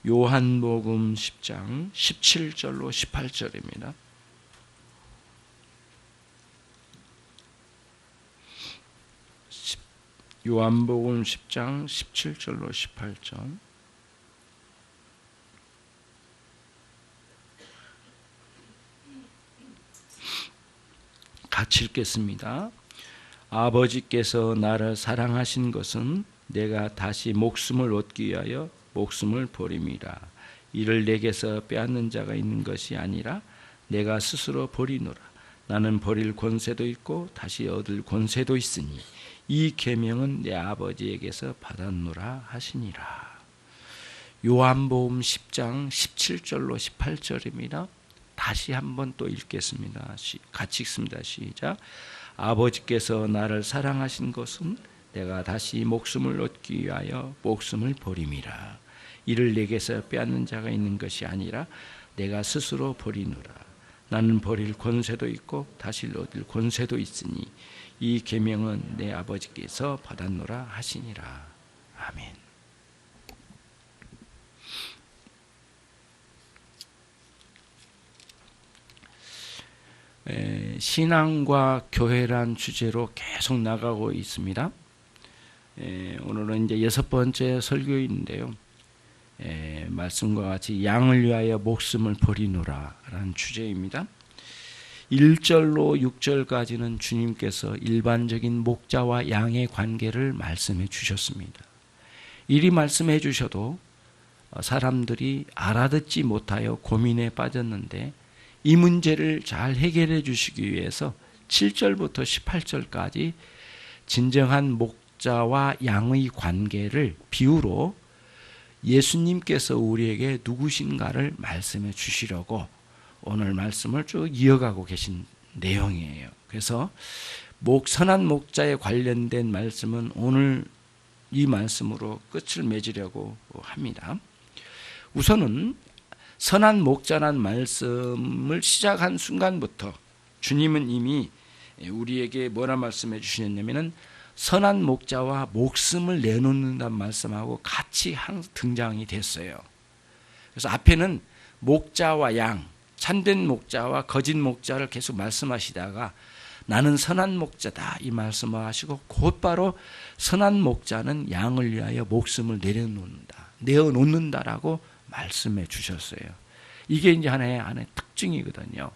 요한복음 10장 17절로 18절입니다. 요한복음 10장 17절로 18절. 같이 읽겠습니다. 아버지께서 나를 사랑하신 것은 내가 다시 목숨을 얻기 위하여 목숨을 버림이라. 이를 내게서 빼앗는 자가 있는 것이 아니라 내가 스스로 버리노라. 나는 버릴 권세도 있고 다시 얻을 권세도 있으니 이 계명은 내 아버지에게서 받았노라 하시니라. 요한복음 10장 17절로 18절입니다. 다시 한번 또 읽겠습니다. 같이 읽습니다. 시작. 아버지께서 나를 사랑하신 것은 내가 다시 목숨을 얻기 위하여 목숨을 버림이라. 이를 내게서 빼앗는 자가 있는 것이 아니라 내가 스스로 버리노라. 나는 버릴 권세도 있고 다시 얻을 권세도 있으니 이 계명은 내 아버지께서 받았노라 하시니라. 아멘. 신앙과 교회란 주제로 계속 나가고 있습니다. 오늘은 이제 6번째 설교인데요. 말씀과 같이 양을 위하여 목숨을 버리노라 라는 주제입니다. 1절로 6절까지는 주님께서 일반적인 목자와 양의 관계를 말씀해 주셨습니다. 이리 말씀해 주셔도 사람들이 알아듣지 못하여 고민에 빠졌는데 이 문제를 잘 해결해 주시기 위해서 7절부터 18절까지 진정한 목자와 양의 관계를 비유로 예수님께서 우리에게 누구신가를 말씀해 주시려고 오늘 말씀을 쭉 이어가고 계신 내용이에요. 그래서 선한 목자에 관련된 말씀은 오늘 이 말씀으로 끝을 맺으려고 합니다. 우선은 선한 목자란 말씀을 시작한 순간부터 주님은 이미 우리에게 뭐라 말씀해 주시냐면은 선한 목자와 목숨을 내놓는다는 말씀하고 같이 등장이 됐어요. 그래서 앞에는 목자와 양, 참된 목자와 거짓 목자를 계속 말씀하시다가 나는 선한 목자다 이 말씀을 하시고 곧바로 선한 목자는 양을 위하여 목숨을 내어놓는다라고 말씀해 주셨어요. 이게 이제 하나의 특징이거든요.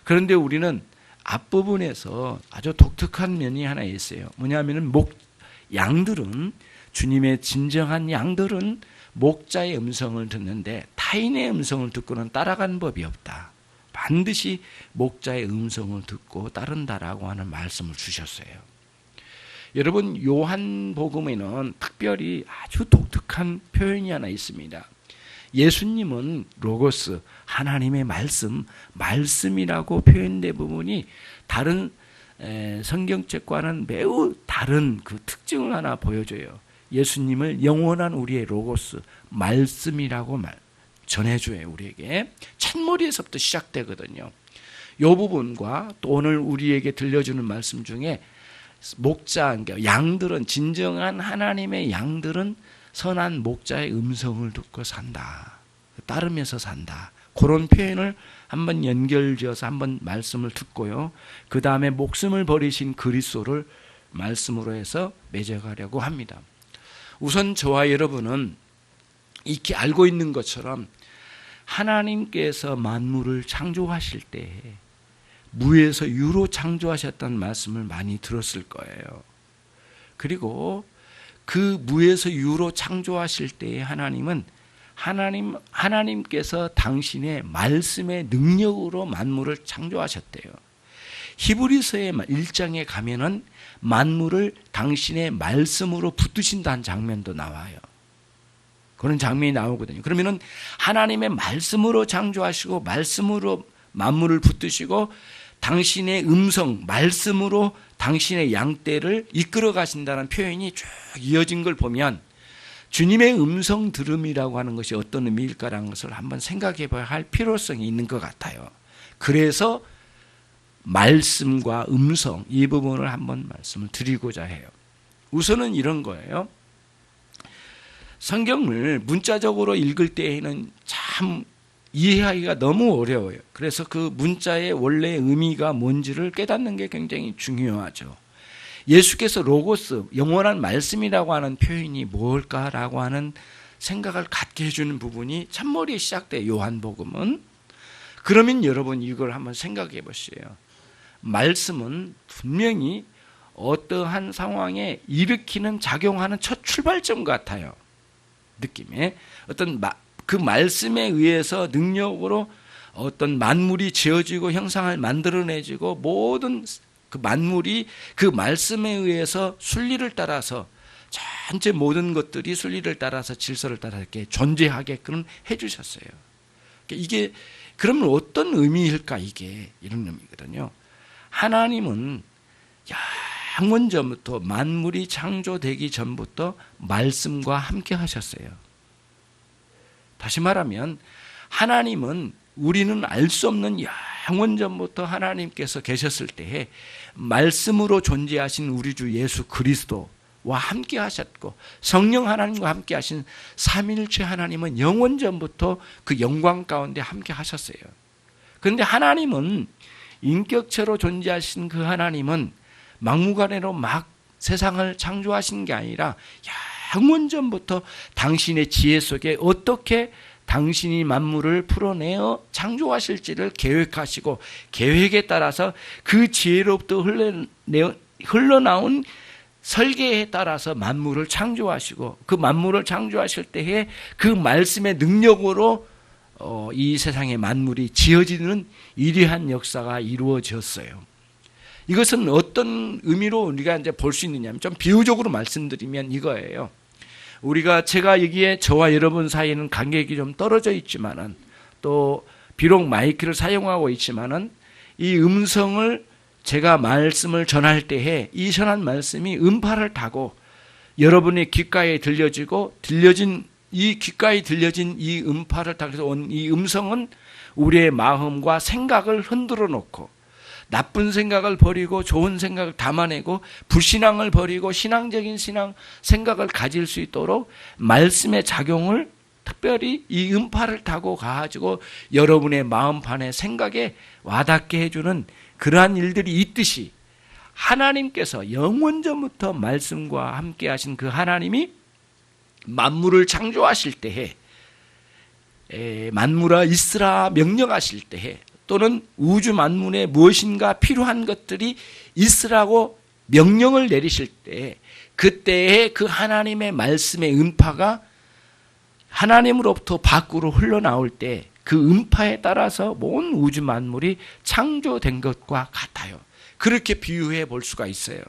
그런데 우리는 앞부분에서 아주 독특한 면이 하나 있어요. 뭐냐면은 양들은 주님의 진정한 양들은 목자의 음성을 듣는데 타인의 음성을 듣고는 따라가는 법이 없다. 반드시 목자의 음성을 듣고 따른다라고 하는 말씀을 주셨어요. 여러분 요한복음에는 특별히 아주 독특한 표현이 하나 있습니다. 예수님은 로고스, 하나님의 말씀이라고 표현된 부분이 다른 성경책과는 매우 다른 그 특징을 하나 보여줘요. 예수님을 영원한 우리의 로고스, 말씀이라고 전해줘요. 우리에게 첫머리에서부터 시작되거든요. 이 부분과 또 오늘 우리에게 들려주는 말씀 중에 목자, 양들은 진정한 하나님의 양들은 선한 목자의 음성을 듣고 산다. 따르면서 산다. 그런 표현을 한번 연결지어서 한번 말씀을 듣고요. 그 다음에 목숨을 버리신 그리스도를 말씀으로 해서 맺어가려고 합니다. 우선 저와 여러분은 이렇게 알고 있는 것처럼 하나님께서 만물을 창조하실 때 무에서 유로 창조하셨다는 말씀을 많이 들었을 거예요. 그리고 그 무에서 유로 창조하실 때에 하나님께서 당신의 말씀의 능력으로 만물을 창조하셨대요. 히브리서의 1장에 가면은 만물을 당신의 말씀으로 붙드신다는 장면도 나와요. 그런 장면이 나오거든요. 그러면은 하나님의 말씀으로 창조하시고 말씀으로 만물을 붙드시고 당신의 음성, 말씀으로 당신의 양떼를 이끌어 가신다는 표현이 쭉 이어진 걸 보면 주님의 음성 들음이라고 하는 것이 어떤 의미일까라는 것을 한번 생각해 봐야 할 필요성이 있는 것 같아요. 그래서 말씀과 음성 이 부분을 한번 말씀을 드리고자 해요. 우선은 이런 거예요. 성경을 문자적으로 읽을 때에는 참 이해하기가 너무 어려워요. 그래서 그 문자의 원래 의미가 뭔지를 깨닫는 게 굉장히 중요하죠. 예수께서 로고스, 영원한 말씀이라고 하는 표현이 뭘까라고 하는 생각을 갖게 해주는 부분이 참머리에 시작돼요. 요한복음은. 그러면 여러분 이걸 한번 생각해 보세요. 말씀은 분명히 어떠한 상황에 일으키는 작용하는 첫 출발점 같아요. 느낌에 어떤 그 말씀에 의해서 능력으로 어떤 만물이 지어지고 형상을 만들어내지고 모든 그 만물이 그 말씀에 의해서 순리를 따라서 전체 모든 것들이 순리를 따라서 질서를 따라 이렇게 존재하게끔 해주셨어요. 이게 그러면 어떤 의미일까 이게 이런 의미거든요. 하나님은 영원전부터 만물이 창조되기 전부터 말씀과 함께 하셨어요. 다시 말하면 하나님은 우리는 알 수 없는 영원전부터 하나님께서 계셨을 때에 말씀으로 존재하신 우리 주 예수 그리스도와 함께 하셨고 성령 하나님과 함께 하신 삼위일체 하나님은 영원전부터 그 영광 가운데 함께 하셨어요. 그런데 하나님은 인격체로 존재하신 그 하나님은 막무가내로 막 세상을 창조하신 게 아니라 영원전부터 당신의 지혜 속에 어떻게 당신이 만물을 풀어내어 창조하실지를 계획하시고 계획에 따라서 그 지혜로부터 흘러나온 설계에 따라서 만물을 창조하시고 그 만물을 창조하실 때에 그 말씀의 능력으로 이 세상의 만물이 지어지는 위대한 역사가 이루어졌어요. 이것은 어떤 의미로 우리가 이제 볼 수 있느냐면 좀 비유적으로 말씀드리면 이거예요. 제가 여기에 저와 여러분 사이에는 간격이 좀 떨어져 있지만은 또 비록 마이크를 사용하고 있지만은 이 음성을 제가 말씀을 전할 때에 이 전한 말씀이 음파를 타고 여러분의 귓가에 들려지고 귓가에 들려진 이 음파를 타서 온 이 음성은 우리의 마음과 생각을 흔들어 놓고 나쁜 생각을 버리고 좋은 생각을 담아내고 불신앙을 버리고 신앙적인 생각을 가질 수 있도록 말씀의 작용을 특별히 이 음파를 타고 가지고 여러분의 마음판에 생각에 와닿게 해주는 그러한 일들이 있듯이 하나님께서 영원전부터 말씀과 함께 하신 그 하나님이 만물을 창조하실 때에 만물아 있으라 명령하실 때에 또는 우주 만물에 무엇인가 필요한 것들이 있으라고 명령을 내리실 때 그때에 그 하나님의 말씀의 음파가 하나님으로부터 밖으로 흘러나올 때 그 음파에 따라서 온 우주 만물이 창조된 것과 같아요. 그렇게 비유해 볼 수가 있어요.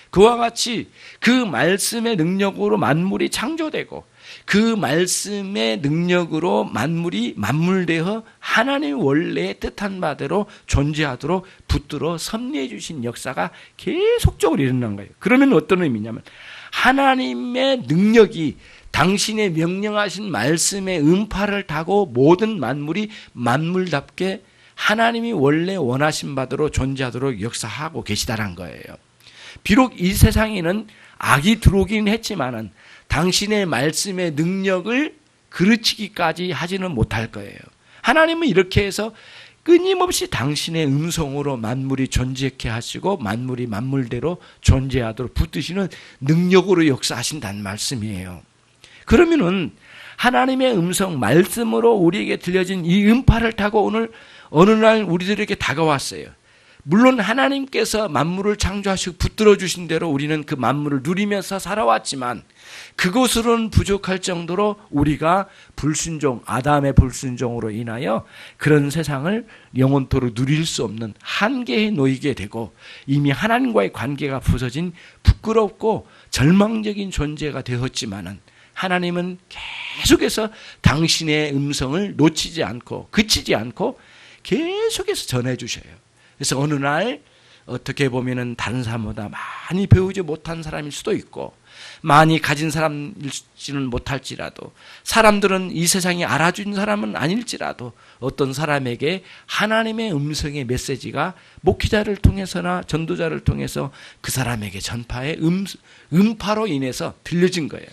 그와 같이 그 말씀의 능력으로 만물이 창조되고 그 말씀의 능력으로 만물이 만물되어 하나님의 원래 뜻한 바대로 존재하도록 붙들어 섭리해 주신 역사가 계속적으로 일어난 거예요. 그러면 어떤 의미냐면 하나님의 능력이 당신의 명령하신 말씀의 음파를 타고 모든 만물이 만물답게 하나님이 원래 원하신 바대로 존재하도록 역사하고 계시다는 거예요. 비록 이 세상에는 악이 들어오긴 했지만은 당신의 말씀의 능력을 그르치기까지 하지는 못할 거예요. 하나님은 이렇게 해서 끊임없이 당신의 음성으로 만물이 존재케 하시고 만물이 만물대로 존재하도록 붙드시는 능력으로 역사하신다는 말씀이에요. 그러면은 하나님의 음성 말씀으로 우리에게 들려진 이 음파를 타고 오늘 어느 날 우리들에게 다가왔어요. 물론 하나님께서 만물을 창조하시고 붙들어 주신 대로 우리는 그 만물을 누리면서 살아왔지만 그것으로는 부족할 정도로 우리가 불순종, 아담의 불순종으로 인하여 그런 세상을 영원토록 누릴 수 없는 한계에 놓이게 되고 이미 하나님과의 관계가 부서진 부끄럽고 절망적인 존재가 되었지만은 하나님은 계속해서 당신의 음성을 놓치지 않고 그치지 않고 계속해서 전해주셔요. 그래서 어느 날 어떻게 보면은 다른 사람보다 많이 배우지 못한 사람일 수도 있고 많이 가진 사람일지는 못할지라도 사람들은 이 세상에 알아준 사람은 아닐지라도 어떤 사람에게 하나님의 음성의 메시지가 목회자를 통해서나 전도자를 통해서 그 사람에게 전파의 음파로 인해서 들려진 거예요.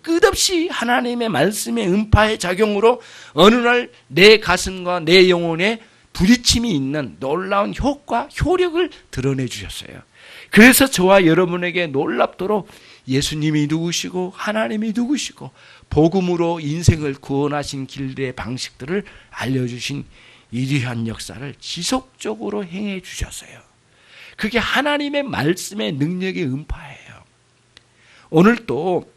끝없이 하나님의 말씀의 음파의 작용으로 어느 날 내 가슴과 내 영혼에 부딪힘이 있는 놀라운 효과, 효력을 드러내 주셨어요. 그래서 저와 여러분에게 놀랍도록 예수님이 누구시고 하나님이 누구시고 복음으로 인생을 구원하신 길의 방식들을 알려주신 위대한 역사를 지속적으로 행해 주셨어요. 그게 하나님의 말씀의 능력의 음파예요. 오늘 또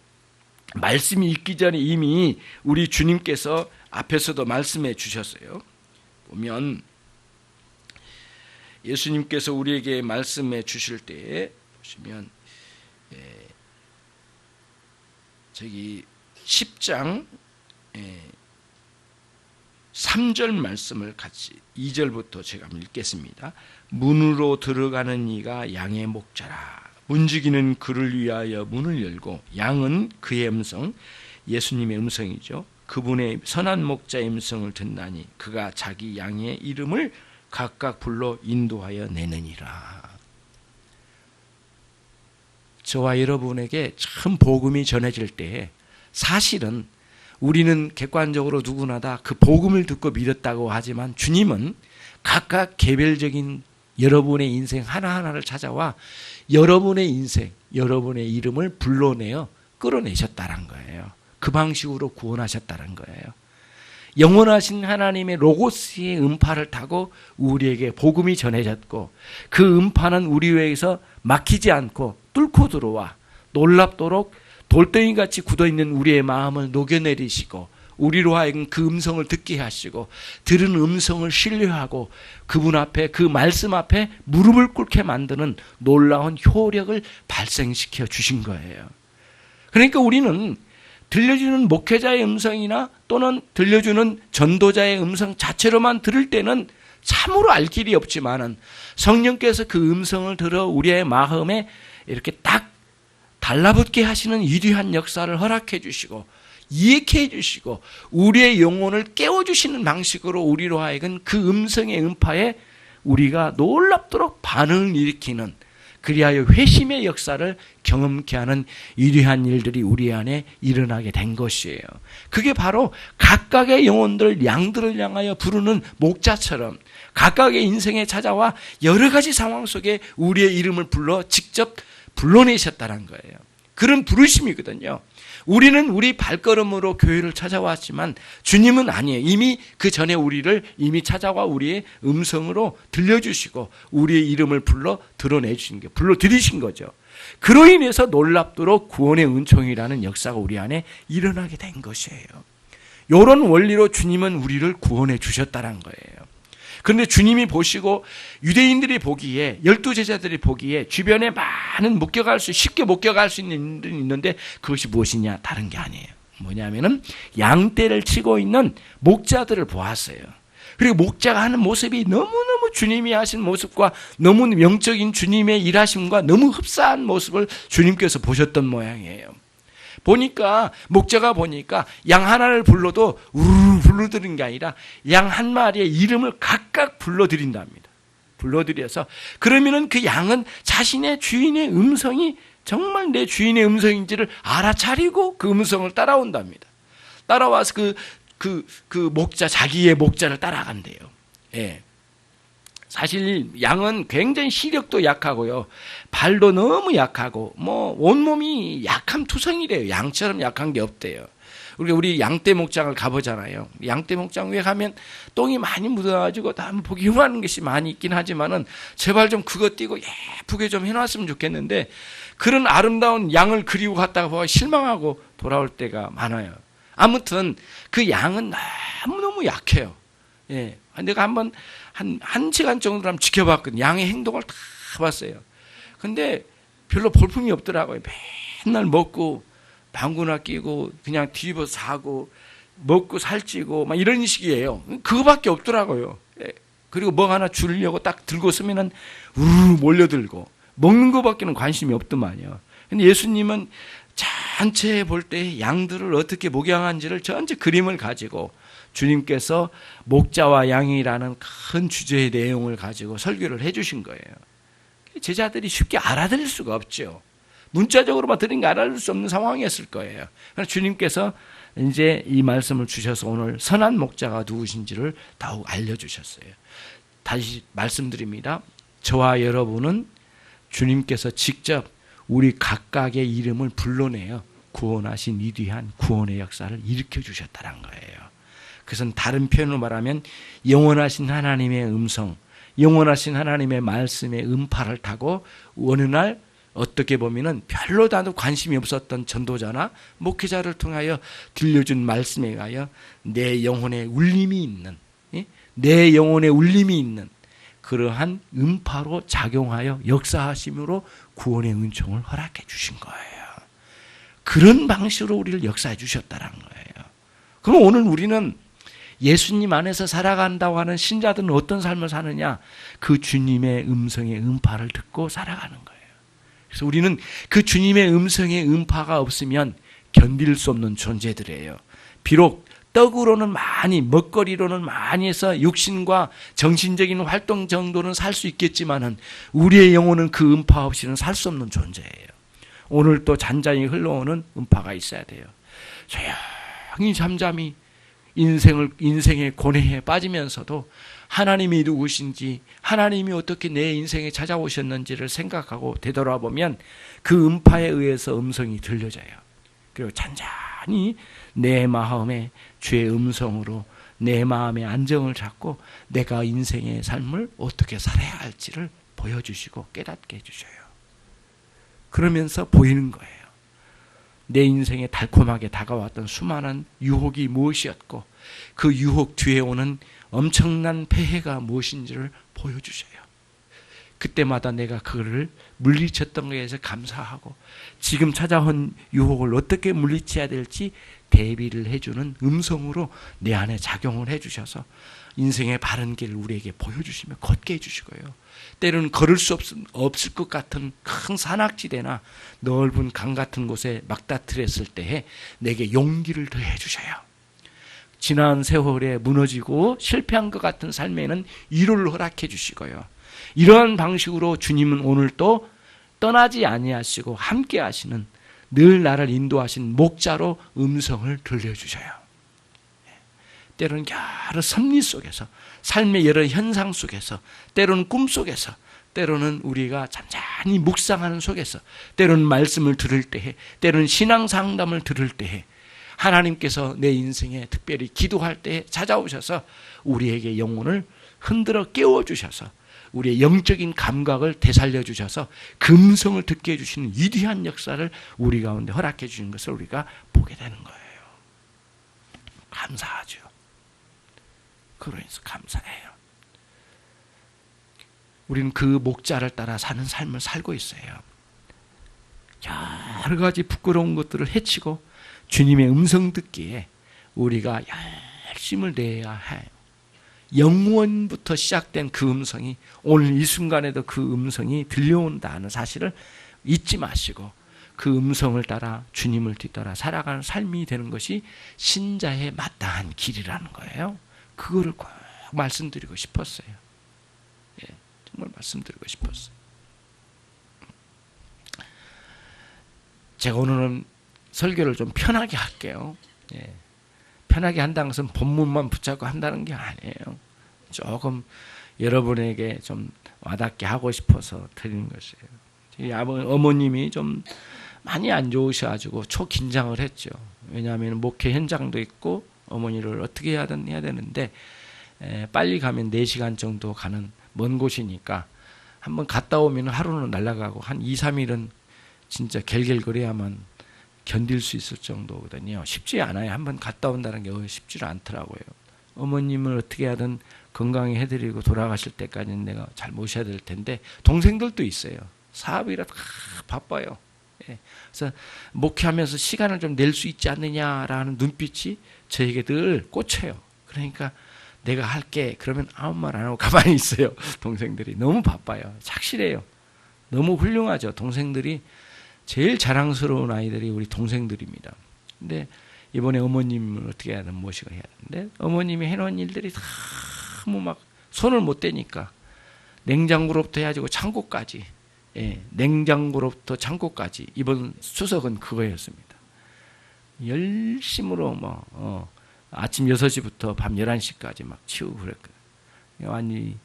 말씀이 있기 전에 이미 우리 주님께서 앞에서도 말씀해 주셨어요. 보면 예수님께서 우리에게 말씀해 주실 때 보시면 저기 10장 3절 말씀을 같이 2절부터 제가 읽겠습니다. 문으로 들어가는 이가 양의 목자라. 문지기는 그를 위하여 문을 열고 양은 그의 음성, 예수님의 음성이죠. 그분의 선한 목자의 음성을 듣나니 그가 자기 양의 이름을 각각 불러 인도하여 내느니라. 저와 여러분에게 참 복음이 전해질 때 사실은 우리는 객관적으로 누구나 다 그 복음을 듣고 믿었다고 하지만 주님은 각각 개별적인 여러분의 인생 하나하나를 찾아와 여러분의 인생, 여러분의 이름을 불러내어 끌어내셨다는 거예요. 그 방식으로 구원하셨다는 거예요. 영원하신 하나님의 로고스의 음파를 타고 우리에게 복음이 전해졌고 그 음파는 우리 위에서 막히지 않고 뚫고 들어와 놀랍도록 돌덩이같이 굳어있는 우리의 마음을 녹여내리시고 우리로 하여금 그 음성을 듣게 하시고 들은 음성을 신뢰하고 그분 앞에 그 말씀 앞에 무릎을 꿇게 만드는 놀라운 효력을 발생시켜 주신 거예요. 그러니까 우리는 들려주는 목회자의 음성이나 또는 들려주는 전도자의 음성 자체로만 들을 때는 참으로 알 길이 없지만은 성령께서 그 음성을 들어 우리의 마음에 이렇게 딱 달라붙게 하시는 위대한 역사를 허락해 주시고 이해해 주시고 우리의 영혼을 깨워주시는 방식으로 우리로 하여금 그 음성의 음파에 우리가 놀랍도록 반응을 일으키는 그리하여 회심의 역사를 경험케 하는 위대한 일들이 우리 안에 일어나게 된 것이에요. 그게 바로 각각의 영혼들 양들을 향하여 부르는 목자처럼 각각의 인생에 찾아와 여러 가지 상황 속에 우리의 이름을 불러 직접 불러내셨다는 거예요. 그런 부르심이거든요. 우리는 우리 발걸음으로 교회를 찾아왔지만 주님은 아니에요. 이미 그 전에 우리를 이미 찾아와 우리의 음성으로 들려주시고 우리의 이름을 불러 드러내주신 게 불러들이신 거죠. 그로 인해서 놀랍도록 구원의 은총이라는 역사가 우리 안에 일어나게 된 것이에요. 이런 원리로 주님은 우리를 구원해 주셨다는 거예요. 그런데 주님이 보시고 유대인들이 보기에 12제자들이 보기에 주변에 많은 쉽게 목격할 수 있는 일들이 있는데 그것이 무엇이냐 다른 게 아니에요. 뭐냐면은 양떼를 치고 있는 목자들을 보았어요. 그리고 목자가 하는 모습이 너무너무 주님이 하신 모습과 너무 영적인 주님의 일하심과 너무 흡사한 모습을 주님께서 보셨던 모양이에요. 보니까 목자가 보니까 양 하나를 불러도 우르르 불러드리는 게 아니라 양 한 마리의 이름을 각각 불러드린답니다. 불러드려서 그러면은 그 양은 자신의 주인의 음성이 정말 내 주인의 음성인지를 알아차리고 그 음성을 따라온답니다. 따라와서 그 목자 자기의 목자를 따라간대요. 예. 사실 양은 굉장히 시력도 약하고요. 발도 너무 약하고 온몸이 약한 투성이래요. 양처럼 약한 게 없대요. 우리 양떼 목장을 가보잖아요. 양떼 목장 위에 가면 똥이 많이 묻어가지고 다 보기 흉한 것이 많이 있긴 하지만은 제발 좀 그거 띄고 예쁘게 좀 해놨으면 좋겠는데 그런 아름다운 양을 그리고 갔다가 보면 실망하고 돌아올 때가 많아요. 아무튼 그 양은 너무너무 약해요. 예. 내가 한번 한 시간 정도 지켜봤거든요. 양의 행동을 다 봤어요. 근데 별로 볼품이 없더라고요. 맨날 먹고 방구나 끼고 그냥 뒤집어서 자고 먹고 살찌고 막 이런 식이에요. 그거밖에 없더라고요. 그리고 뭐 하나 주려고 딱 들고 서면은 우르르 몰려들고 먹는 거밖에는 관심이 없더만요. 근데 예수님은 전체 볼 때 양들을 어떻게 목양한지를 전체 그림을 가지고 주님께서 목자와 양이라는 큰 주제의 내용을 가지고 설교를 해 주신 거예요. 제자들이 쉽게 알아들을 수가 없죠. 문자적으로만 들은 게 알아줄 수 없는 상황이었을 거예요. 그래서 주님께서 이제 이 말씀을 주셔서 오늘 선한 목자가 누구신지를 더욱 알려주셨어요. 다시 말씀드립니다. 저와 여러분은 주님께서 직접 우리 각각의 이름을 불러내어 구원하신 위대한 구원의 역사를 일으켜 주셨다는 거예요. 그것은 다른 표현으로 말하면 영원하신 하나님의 음성, 영원하신 하나님의 말씀의 음파를 타고 어느 날 어떻게 보면은 별로 나도 관심이 없었던 전도자나 목회자를 통하여 들려준 말씀에 가여 내 영혼에 울림이 있는, 내 영혼에 울림이 있는 그러한 음파로 작용하여 역사하심으로 구원의 은총을 허락해 주신 거예요. 그런 방식으로 우리를 역사해 주셨다는 거예요. 그럼 오늘 우리는 예수님 안에서 살아간다고 하는 신자들은 어떤 삶을 사느냐? 그 주님의 음성의 음파를 듣고 살아가는 거예요. 그래서 우리는 그 주님의 음성의 음파가 없으면 견딜 수 없는 존재들이에요. 비록 떡으로는 많이, 먹거리로는 많이 해서 육신과 정신적인 활동 정도는 살 수 있겠지만은 우리의 영혼은 그 음파 없이는 살 수 없는 존재예요. 오늘 또 잔잔히 흘러오는 음파가 있어야 돼요. 조용히 잠잠히 인생의 고뇌에 빠지면서도 하나님이 누구신지, 하나님이 어떻게 내 인생에 찾아오셨는지를 생각하고 되돌아보면 그 음파에 의해서 음성이 들려져요. 그리고 잔잔히 내 마음에 주의 음성으로 내 마음의 안정을 잡고 내가 인생의 삶을 어떻게 살아야 할지를 보여주시고 깨닫게 해주셔요. 그러면서 보이는 거예요. 내 인생에 달콤하게 다가왔던 수많은 유혹이 무엇이었고 그 유혹 뒤에 오는 엄청난 폐해가 무엇인지를 보여주셔요. 그때마다 내가 그거를 물리쳤던 것에 대해서 감사하고 지금 찾아온 유혹을 어떻게 물리쳐야 될지 대비를 해주는 음성으로 내 안에 작용을 해주셔서 인생의 바른 길을 우리에게 보여주시며 걷게 해주시고요. 때로는 걸을 수 없을 것 같은 큰 산악지대나 넓은 강 같은 곳에 막다트렸을 때에 내게 용기를 더해 주셔요. 지난 세월에 무너지고 실패한 것 같은 삶에는 위로를 허락해 주시고요. 이러한 방식으로 주님은 오늘 또 떠나지 아니하시고 함께 하시는 늘 나를 인도하신 목자로 음성을 들려주셔요. 때로는 여러 섭리 속에서 삶의 여러 현상 속에서 때로는 꿈 속에서 때로는 우리가 잠잠히 묵상하는 속에서 때로는 말씀을 들을 때에 때로는 신앙 상담을 들을 때에 하나님께서 내 인생에 특별히 기도할 때에 찾아오셔서 우리에게 영혼을 흔들어 깨워주셔서 우리의 영적인 감각을 되살려 주셔서 금성을 듣게 해주시는 위대한 역사를 우리 가운데 허락해 주시는 것을 우리가 보게 되는 거예요. 감사하죠. 그러면서 감사해요. 우리는 그 목자를 따라 사는 삶을 살고 있어요. 여러 가지 부끄러운 것들을 해치고 주님의 음성 듣기에 우리가 열심을 내야 해요. 영원부터 시작된 그 음성이 오늘 이 순간에도 그 음성이 들려온다는 사실을 잊지 마시고 그 음성을 따라 주님을 뒤따라 살아가는 삶이 되는 것이 신자의 마땅한 길이라는 거예요. 그거를 꼭 말씀드리고 싶었어요. 예, 정말 말씀드리고 싶었어요. 제가 오늘은 설교를 좀 편하게 할게요. 예. 편하게 한다는 것은 본문만 붙잡고 한다는 게 아니에요. 조금 여러분에게 좀 와닿게 하고 싶어서 드리는 것이에요. 어머님이 좀 많이 안 좋으셔가지고 초긴장을 했죠. 왜냐하면 목회 현장도 있고 어머니를 어떻게 해야 되는데 빨리 가면 4시간 정도 가는 먼 곳이니까 한번 갔다 오면 하루는 날아가고 한 2, 3일은 진짜 갤갤거려야만 견딜 수 있을 정도거든요. 쉽지 않아요. 한번 갔다 온다는 게 쉽지 않더라고요. 어머님을 어떻게 하든 건강히 해드리고 돌아가실 때까지는 내가 잘 모셔야 될 텐데 동생들도 있어요. 사업이라 바빠요. 예. 그래서 목회하면서 시간을 좀 낼 수 있지 않느냐라는 눈빛이 저에게 늘 꽂혀요. 그러니까 내가 할게 그러면 아무 말 안 하고 가만히 있어요. 동생들이 너무 바빠요. 착실해요. 너무 훌륭하죠. 동생들이 제일 자랑스러운 아이들이 우리 동생들입니다. 근데 이번에 어머님을 어떻게 해야 되는 모시고 해야 되는데 어머님이 해놓은 일들이 너무 막 손을 못 대니까 냉장고로부터 해가지고 창고까지 냉장고로부터 창고까지 이번 추석은 그거였습니다. 열심으로 아침 6시부터 밤 11시까지 막 치우고 그랬거든요. 완전히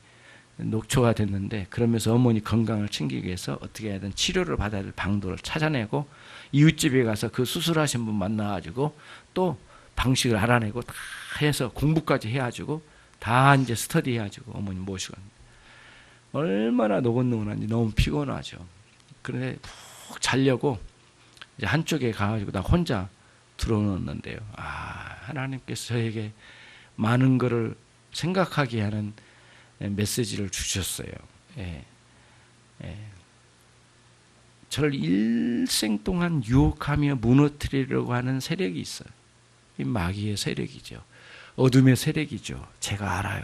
녹초가 됐는데, 그러면서 어머니 건강을 챙기기 위해서 어떻게 해야 되는 치료를 받아야 될 방도를 찾아내고, 이웃집에 가서 그 수술하신 분 만나가지고 또 방식을 알아내고 다 해서 공부까지 해가지고 다 이제 스터디 해가지고 어머니 모시고 얼마나 노곤노곤한지 너무 피곤하죠. 그런데 푹 자려고 이제 한쪽에 가가지고 나 혼자 들어놓는데요. 하나님께서 저에게 많은 것을 생각하게 하는 메시지를 주셨어요. 저를 일생 동안 유혹하며 무너뜨리려고 하는 세력이 있어요. 이 마귀의 세력이죠. 어둠의 세력이죠. 제가 알아요.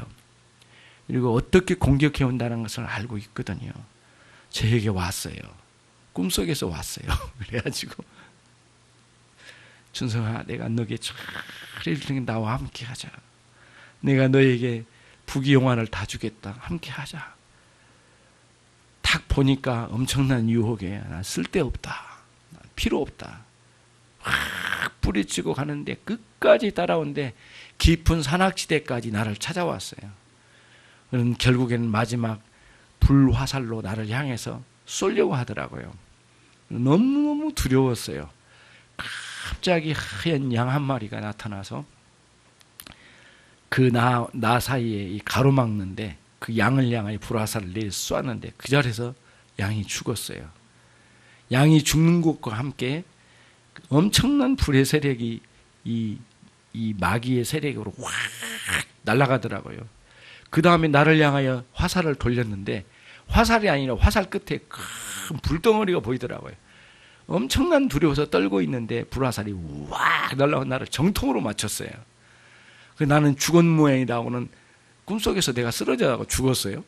그리고 어떻게 공격해 온다는 것을 알고 있거든요. 저에게 왔어요. 꿈속에서 왔어요. 그래가지고 준성아, 내가 너에게 잘해줄 테니까 나와 함께 하자. 내가 너에게 부귀영화를 다 주겠다. 함께 하자. 딱 보니까 엄청난 유혹이에요. 난 쓸데없다. 난 필요 없다. 확 뿌리치고 가는데 끝까지 따라오는데 깊은 산악지대까지 나를 찾아왔어요. 그럼 결국에는 마지막 불화살로 나를 향해서 쏘려고 하더라고요. 너무너무 두려웠어요. 갑자기 하얀 양 한 마리가 나타나서 그 나 사이에 이 가로막는데 그 양을 향하여 불화살을 내려 쏘았는데 그 자리에서 양이 죽었어요. 양이 죽는 것과 함께 엄청난 불의 세력이 이 마귀의 세력으로 확 날아가더라고요. 그 다음에 나를 향하여 화살을 돌렸는데 화살이 아니라 화살 끝에 큰 불덩어리가 보이더라고요. 엄청난 두려워서 떨고 있는데 불화살이 우악 날아가 나를 정통으로 맞췄어요. 나는 죽은 모양이라고는 꿈속에서 내가 쓰러져가고 죽었어요.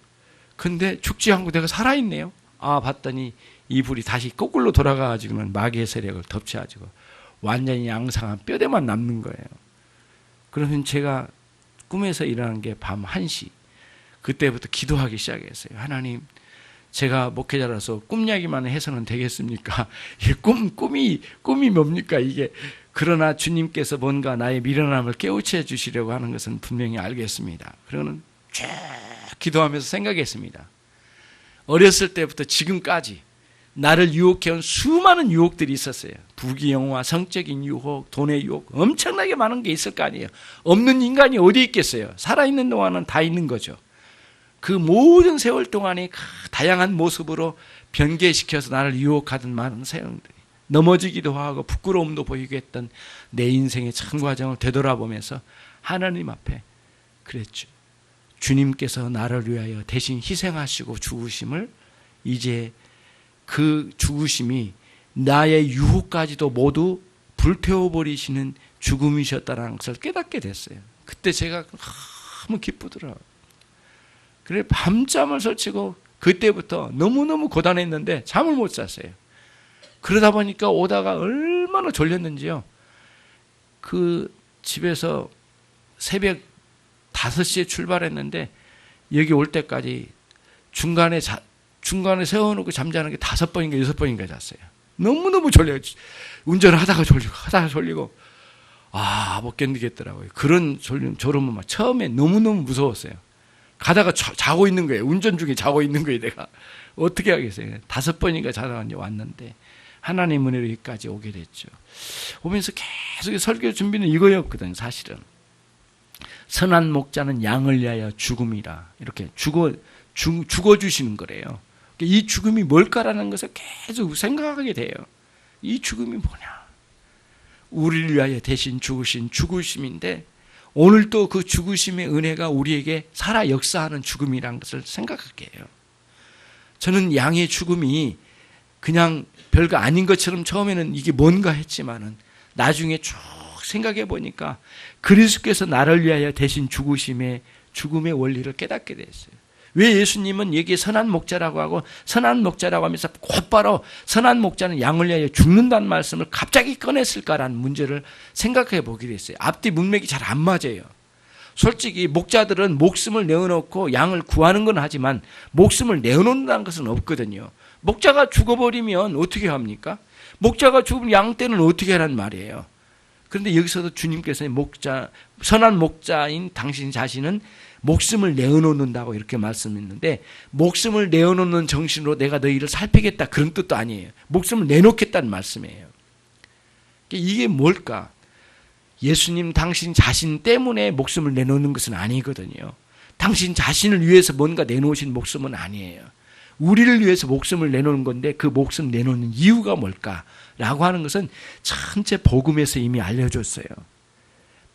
근데 죽지 않고 내가 살아있네요. 봤더니 이 불이 다시 거꾸로 돌아가가지고는 마귀의 세력을 덮쳐가지고 완전히 양상한 뼈대만 남는 거예요. 그러면 제가 꿈에서 일어난 게 밤 1시. 그때부터 기도하기 시작했어요. 하나님, 제가 목회자라서 꿈 이야기만 해서는 되겠습니까? 이게 꿈이 뭡니까? 이게. 그러나 주님께서 뭔가 나의 미련함을 깨우쳐 주시려고 하는 것은 분명히 알겠습니다. 그러고는 쭉 기도하면서 생각했습니다. 어렸을 때부터 지금까지 나를 유혹해온 수많은 유혹들이 있었어요. 부귀영화, 성적인 유혹, 돈의 유혹, 엄청나게 많은 게 있을 거 아니에요. 없는 인간이 어디 있겠어요? 살아있는 동안은 다 있는 거죠. 그 모든 세월 동안에 다양한 모습으로 변개시켜서 나를 유혹하던 많은 세월들이 넘어지기도 하고 부끄러움도 보이게 했던 내 인생의 참 과정을 되돌아보면서 하나님 앞에 그랬죠. 주님께서 나를 위하여 대신 희생하시고 죽으심을 이제 그 죽으심이 나의 유혹까지도 모두 불태워버리시는 죽음이셨다는 것을 깨닫게 됐어요. 그때 제가 너무 기쁘더라고요. 그래 밤잠을 설치고 그때부터 너무너무 고단했는데 잠을 못 잤어요. 그러다 보니까 오다가 얼마나 졸렸는지요. 그 집에서 새벽 5시에 출발했는데 여기 올 때까지 중간에 세워놓고 잠자는 게 5번인가 6번인가 잤어요. 너무너무 졸려요. 운전을 하다가 졸리고 못 견디겠더라고요. 그런 졸음은 막 처음에 너무너무 무서웠어요. 가다가 자고 있는 거예요. 운전 중에 자고 있는 거예요. 내가 어떻게 하겠어요. 5번인가 자다가 이제 왔는데 하나님 은혜로 여기까지 오게 됐죠. 오면서 계속 설교 준비는 이거였거든요. 사실은 선한 목자는 양을 위하여 죽음이라 이렇게 죽어주시는 거래요. 이 죽음이 뭘까라는 것을 계속 생각하게 돼요. 이 죽음이 뭐냐? 우리를 위하여 대신 죽으신 죽으심인데 오늘 또 그 죽으심의 은혜가 우리에게 살아 역사하는 죽음이라는 것을 생각하게 해요. 저는 양의 죽음이 그냥 별거 아닌 것처럼 처음에는 이게 뭔가 했지만은 나중에 쭉 생각해 보니까 그리스도께서 나를 위하여 대신 죽으심의 죽음의 원리를 깨닫게 됐어요. 왜 예수님은 여기에 선한 목자라고 하고 선한 목자라고 하면서 곧바로 선한 목자는 양을 위하여 죽는다는 말씀을 갑자기 꺼냈을까라는 문제를 생각해 보기로 했어요. 앞뒤 문맥이 잘 안 맞아요. 솔직히 목자들은 목숨을 내어놓고 양을 구하는 건 하지만 목숨을 내어놓는다는 것은 없거든요. 목자가 죽어버리면 어떻게 합니까? 목자가 죽으면 양떼는 어떻게 하란 말이에요. 그런데 여기서도 주님께서 선한 목자인 당신 자신은 목숨을 내어놓는다고 이렇게 말씀했는데, 목숨을 내어놓는 정신으로 내가 너희를 살피겠다 그런 뜻도 아니에요. 목숨을 내놓겠다는 말씀이에요. 이게 뭘까? 예수님 당신 자신 때문에 목숨을 내놓는 것은 아니거든요. 당신 자신을 위해서 뭔가 내놓으신 목숨은 아니에요. 우리를 위해서 목숨을 내놓는 건데, 그 목숨 내놓는 이유가 뭘까라고 하는 것은 전체 복음에서 이미 알려줬어요.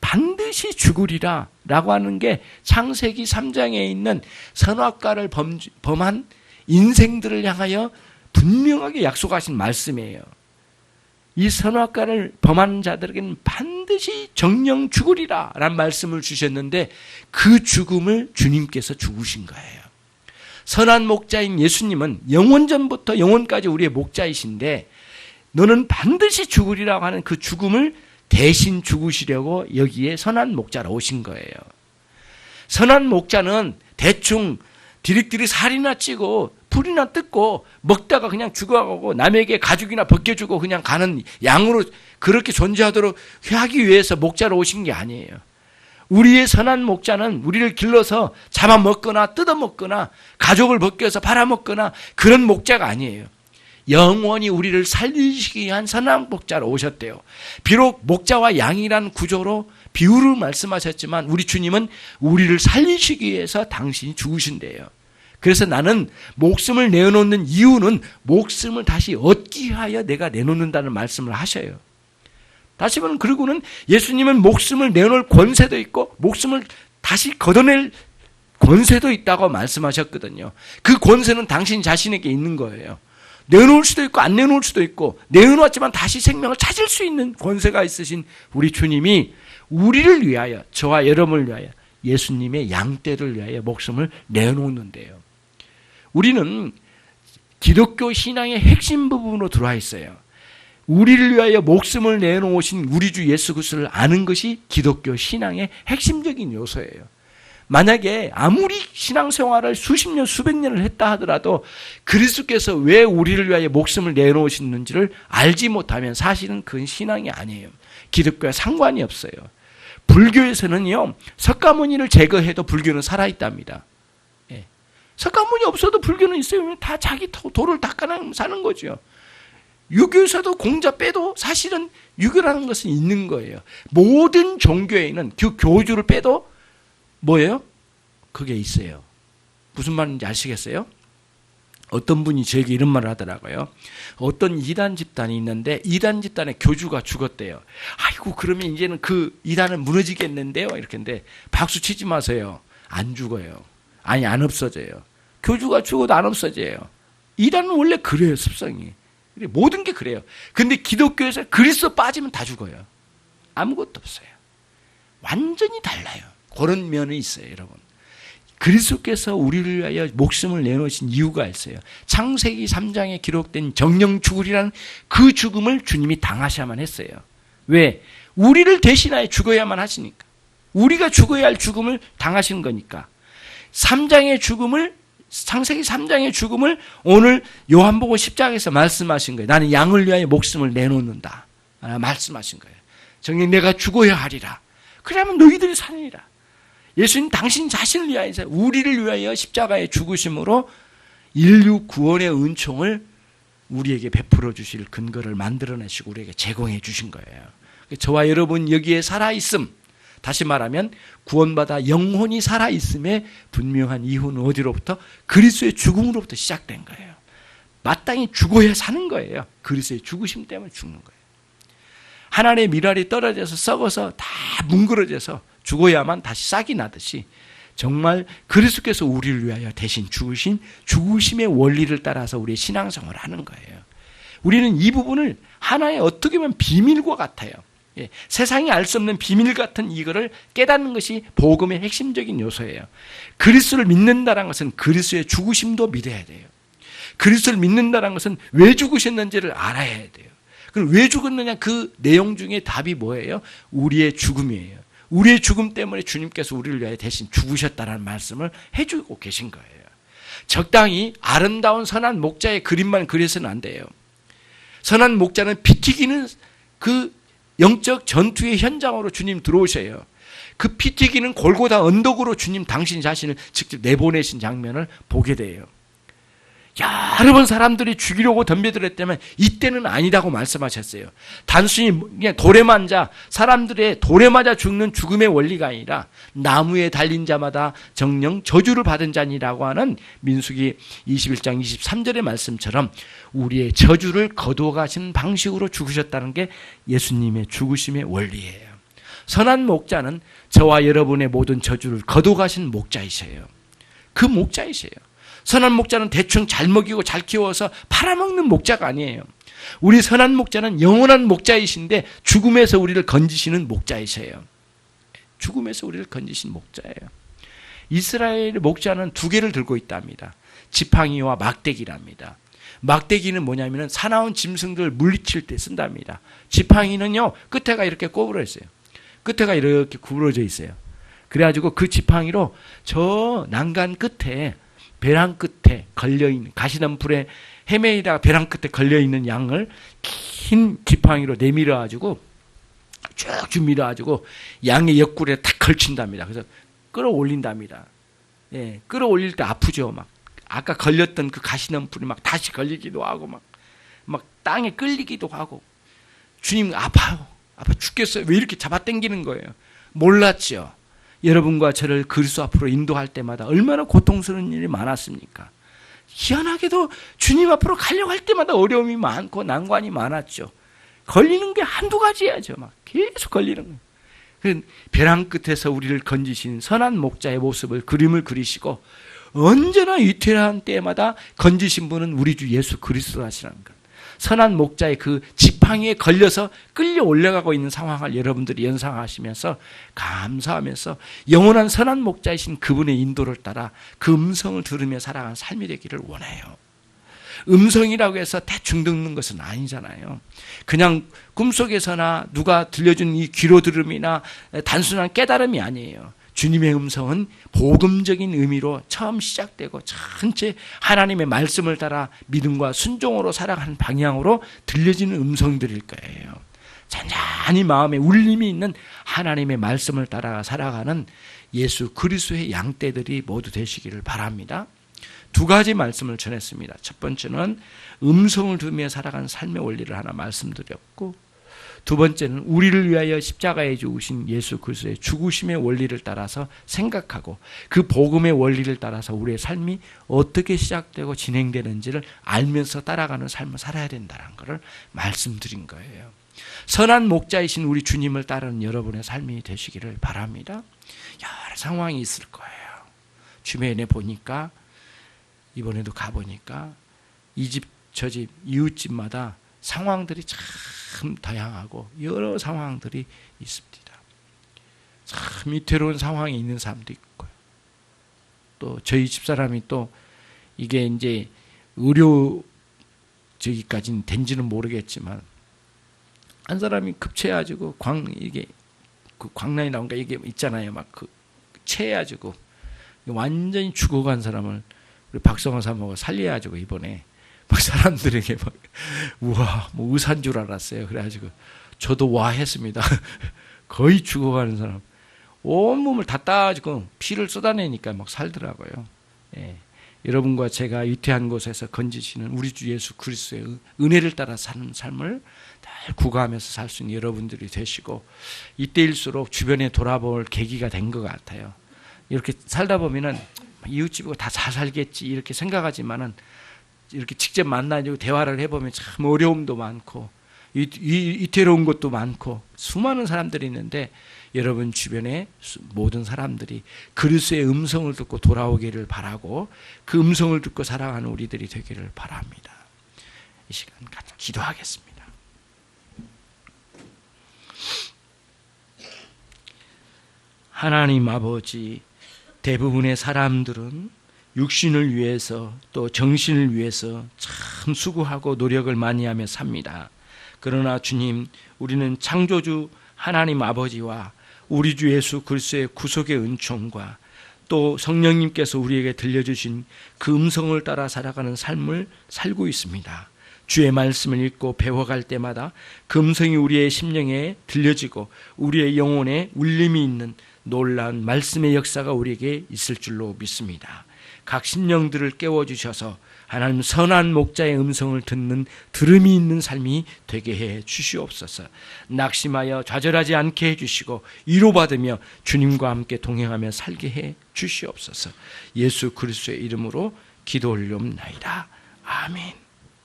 반드시 죽으리라 라고 하는 게 창세기 3장에 있는 선악과를 범한 인생들을 향하여 분명하게 약속하신 말씀이에요. 이 선악과를 범한 자들에게는 반드시 정령 죽으리라 라는 말씀을 주셨는데, 그 죽음을 주님께서 죽으신 거예요. 선한 목자인 예수님은 영원전부터 영원까지 우리의 목자이신데, 너는 반드시 죽으리라고 하는 그 죽음을 대신 죽으시려고 여기에 선한 목자로 오신 거예요. 선한 목자는 대충 디릭디릭 살이나 찌고 풀이나 뜯고 먹다가 그냥 죽어가고 남에게 가죽이나 벗겨주고 그냥 가는 양으로 그렇게 존재하도록 하기 위해서 목자로 오신 게 아니에요. 우리의 선한 목자는 우리를 길러서 잡아먹거나 뜯어먹거나 가죽을 벗겨서 팔아먹거나 그런 목자가 아니에요. 영원히 우리를 살리시기 위한 선한 목자로 오셨대요. 비록 목자와 양이란 구조로 비유를 말씀하셨지만 우리 주님은 우리를 살리시기 위해서 당신이 죽으신대요. 그래서 나는 목숨을 내어놓는 이유는 목숨을 다시 얻기 위하여 내가 내놓는다는 말씀을 하셔요. 다시 말하면, 그리고는 예수님은 목숨을 내놓을 권세도 있고 목숨을 다시 걷어낼 권세도 있다고 말씀하셨거든요. 그 권세는 당신 자신에게 있는 거예요. 내놓을 수도 있고 안 내놓을 수도 있고, 내어놓았지만 다시 생명을 찾을 수 있는 권세가 있으신 우리 주님이 우리를 위하여, 저와 여러분을 위하여, 예수님의 양떼를 위하여 목숨을 내놓는데요. 우리는 기독교 신앙의 핵심 부분으로 들어와 있어요. 우리를 위하여 목숨을 내놓으신 우리 주 예수 그리스도를 아는 것이 기독교 신앙의 핵심적인 요소예요. 만약에 아무리 신앙생활을 수십 년 수백 년을 했다 하더라도 그리스도께서 왜 우리를 위하여 목숨을 내놓으시는지를 알지 못하면 사실은 그건 신앙이 아니에요. 기독교와 상관이 없어요. 불교에서는요, 석가모니를 제거해도 불교는 살아있답니다. 예. 석가모니 없어도 불교는 있어요. 다 자기 도를 닦아 사는 거죠. 유교에서도 공자 빼도 사실은 유교라는 것은 있는 거예요. 모든 종교에는 그 교주를 빼도 뭐예요? 그게 있어요. 무슨 말인지 아시겠어요? 어떤 분이 저에게 이런 말을 하더라고요. 어떤 이단 집단이 있는데 이단 집단의 교주가 죽었대요. 아이고, 그러면 이제는 그 이단은 무너지겠는데요? 이렇게 했는데, 박수 치지 마세요. 안 죽어요. 아니, 안 없어져요. 교주가 죽어도 안 없어져요. 이단은 원래 그래요, 습성이. 모든 게 그래요. 근데 기독교에서 그리스도 빠지면 다 죽어요. 아무것도 없어요. 완전히 달라요. 그런 면이 있어요, 여러분. 그리스도께서 우리를 위하여 목숨을 내놓으신 이유가 있어요. 창세기 3장에 기록된 정령 죽으리라는 그 죽음을 주님이 당하셔야만 했어요. 왜? 우리를 대신하여 죽어야만 하시니까. 우리가 죽어야 할 죽음을 당하시는 거니까. 3장의 죽음을, 창세기 3장의 죽음을 오늘 요한복음 10장에서 말씀하신 거예요. 나는 양을 위하여 목숨을 내놓는다 말씀하신 거예요. 정녕 내가 죽어야 하리라. 그러면 너희들이 살리라. 예수님 당신 자신을 위하여서, 우리를 위하여 십자가에 죽으심으로 인류 구원의 은총을 우리에게 베풀어 주실 근거를 만들어내시고 우리에게 제공해 주신 거예요. 저와 여러분 여기에 살아있음, 다시 말하면 구원받아 영혼이 살아있음의 분명한 이유는 어디로부터? 그리스도의 죽음으로부터 시작된 거예요. 마땅히 죽어야 사는 거예요. 그리스도의 죽으심 때문에 죽는 거예요. 하나님의 밀알이 떨어져서 썩어서 다 뭉그러져서 죽어야만 다시 싹이 나듯이, 정말 그리스도께서 우리를 위하여 대신 죽으신 죽으심의 원리를 따라서 우리의 신앙생활을 하는 거예요. 우리는 이 부분을 하나의 어떻게 보면 비밀과 같아요. 예, 세상이 알 수 없는 비밀 같은 이거를 깨닫는 것이 복음의 핵심적인 요소예요. 그리스도를 믿는다는 것은 그리스도의 죽으심도 믿어야 돼요. 그리스도를 믿는다는 것은 왜 죽으셨는지를 알아야 돼요. 그럼 왜 죽었느냐, 그 내용 중에 답이 뭐예요? 우리의 죽음이에요. 우리의 죽음 때문에 주님께서 우리를 위하여 대신 죽으셨다는 말씀을 해주고 계신 거예요. 적당히 아름다운 선한 목자의 그림만 그려서는 안 돼요. 선한 목자는 피 튀기는 그 영적 전투의 현장으로 주님 들어오셔요. 그 피 튀기는 골고다 언덕으로 주님 당신 자신을 직접 내보내신 장면을 보게 돼요. 여러 번 사람들이 죽이려고 덤벼들었다면 이때는 아니라고 말씀하셨어요. 단순히 그냥 돌에 맞아 사람들의 돌에 맞아 죽는 죽음의 원리가 아니라 나무에 달린 자마다 정령 저주를 받은 자니라고 하는 민수기 21장 23절의 말씀처럼 우리의 저주를 거두어 가신 방식으로 죽으셨다는 게 예수님의 죽으심의 원리예요. 선한 목자는 저와 여러분의 모든 저주를 거두어 가신 목자이세요. 그 목자이세요. 선한 목자는 대충 잘 먹이고 잘 키워서 팔아먹는 목자가 아니에요. 우리 선한 목자는 영원한 목자이신데 죽음에서 우리를 건지시는 목자이세요. 죽음에서 우리를 건지신 목자예요. 이스라엘의 목자는 두 개를 들고 있답니다. 지팡이와 막대기랍니다. 막대기는 뭐냐면 사나운 짐승들을 물리칠 때 쓴답니다. 지팡이는요, 끝에가 이렇게 꼬부러 있어요. 끝에가 이렇게 구부러져 있어요. 그래가지고 그 지팡이로 저 난간 끝에 벼랑 끝에 걸려있는 가시덤불에 헤매이다가 벼랑 끝에 걸려있는 양을 긴 지팡이로 내밀어가지고 쭉쭉 밀어가지고 양의 옆구리에 탁 걸친답니다. 그래서 끌어올린답니다. 예, 끌어올릴 때 아프죠. 막 아까 걸렸던 그 가시덤불이 막 다시 걸리기도 하고 막 땅에 끌리기도 하고 주님 아파요. 아파 죽겠어요. 왜 이렇게 잡아당기는 거예요? 몰랐죠. 여러분과 저를 그리스도 앞으로 인도할 때마다 얼마나 고통스러운 일이 많았습니까? 희한하게도 주님 앞으로 가려고 할 때마다 어려움이 많고 난관이 많았죠. 걸리는 게 한두 가지야죠. 막 계속 걸리는 거예요. 벼랑 끝에서 우리를 건지신 선한 목자의 모습을 그림을 그리시고 언제나 위태한 때마다 건지신 분은 우리 주 예수 그리스도라시라는 것. 선한 목자의 그 지팡이에 걸려서 끌려 올라가고 있는 상황을 여러분들이 연상하시면서 감사하면서 영원한 선한 목자이신 그분의 인도를 따라 그 음성을 들으며 살아가는 삶이 되기를 원해요. 음성이라고 해서 대충 듣는 것은 아니잖아요. 그냥 꿈속에서나 누가 들려준 이 귀로 들음이나 단순한 깨달음이 아니에요. 주님의 음성은 복음적인 의미로 처음 시작되고 전체 하나님의 말씀을 따라 믿음과 순종으로 살아가는 방향으로 들려지는 음성들일 거예요. 잔잔히 마음에 울림이 있는 하나님의 말씀을 따라 살아가는 예수 그리스도의 양떼들이 모두 되시기를 바랍니다. 두 가지 말씀을 전했습니다. 첫 번째는 음성을 들으며 살아가는 삶의 원리를 하나 말씀드렸고, 두 번째는 우리를 위하여 십자가에 죽으신 예수 그리스도의 죽으심의 원리를 따라서 생각하고 그 복음의 원리를 따라서 우리의 삶이 어떻게 시작되고 진행되는지를 알면서 따라가는 삶을 살아야 된다는 것을 말씀드린 거예요. 선한 목자이신 우리 주님을 따르는 여러분의 삶이 되시기를 바랍니다. 여러 상황이 있을 거예요. 주변에 보니까 이번에도 가보니까 이 집, 저 집, 이웃집마다 상황들이 참 다양하고 여러 상황들이 있습니다. 참 위태로운 상황에 있는 사람도 있고요. 또 저희 집사람이 또 이게 이제 의료 저기까지는 된지는 모르겠지만 한 사람이 급체해가지고 이게 그 광란이 나온가 이게 있잖아요. 막 그 체해가지고 완전히 죽어간 사람을 우리 박성호 사모가 살려가지고 이번에 막 사람들에게 막 우와 뭐 의사인 줄 알았어요. 그래가지고 저도 와 했습니다. 거의 죽어가는 사람 온몸을 다 따가지고 피를 쏟아내니까 막 살더라고요. 예. 여러분과 제가 위태한 곳에서 건지시는 우리 주 예수 그리스도의 은혜를 따라 사는 삶을 잘 구가하면서 살 수 있는 여러분들이 되시고 이때일수록 주변에 돌아볼 계기가 된 것 같아요. 이렇게 살다 보면은 이웃집이고 다 잘 살겠지 이렇게 생각하지만은 이렇게 직접 만나고 대화를 해보면 참 어려움도 많고 위태로운 것도 많고 수많은 사람들이 있는데 여러분 주변에 모든 사람들이 그리스도의 음성을 듣고 돌아오기를 바라고 그 음성을 듣고 살아가는 우리들이 되기를 바랍니다. 이 시간 같이 기도하겠습니다. 하나님 아버지, 대부분의 사람들은 육신을 위해서 또 정신을 위해서 참 수고하고 노력을 많이 하며 삽니다. 그러나 주님, 우리는 창조주 하나님 아버지와 우리 주 예수 그리스도의 구속의 은총과 또 성령님께서 우리에게 들려주신 그 음성을 따라 살아가는 삶을 살고 있습니다. 주의 말씀을 읽고 배워갈 때마다 그 음성이 우리의 심령에 들려지고 우리의 영혼에 울림이 있는 놀라운 말씀의 역사가 우리에게 있을 줄로 믿습니다. 각 심령들을 깨워주셔서 하나님 선한 목자의 음성을 듣는 들음이 있는 삶이 되게 해 주시옵소서. 낙심하여 좌절하지 않게 해주시고 위로받으며 주님과 함께 동행하며 살게 해 주시옵소서. 예수 그리스도의 이름으로 기도 올리옵나이다. 아멘.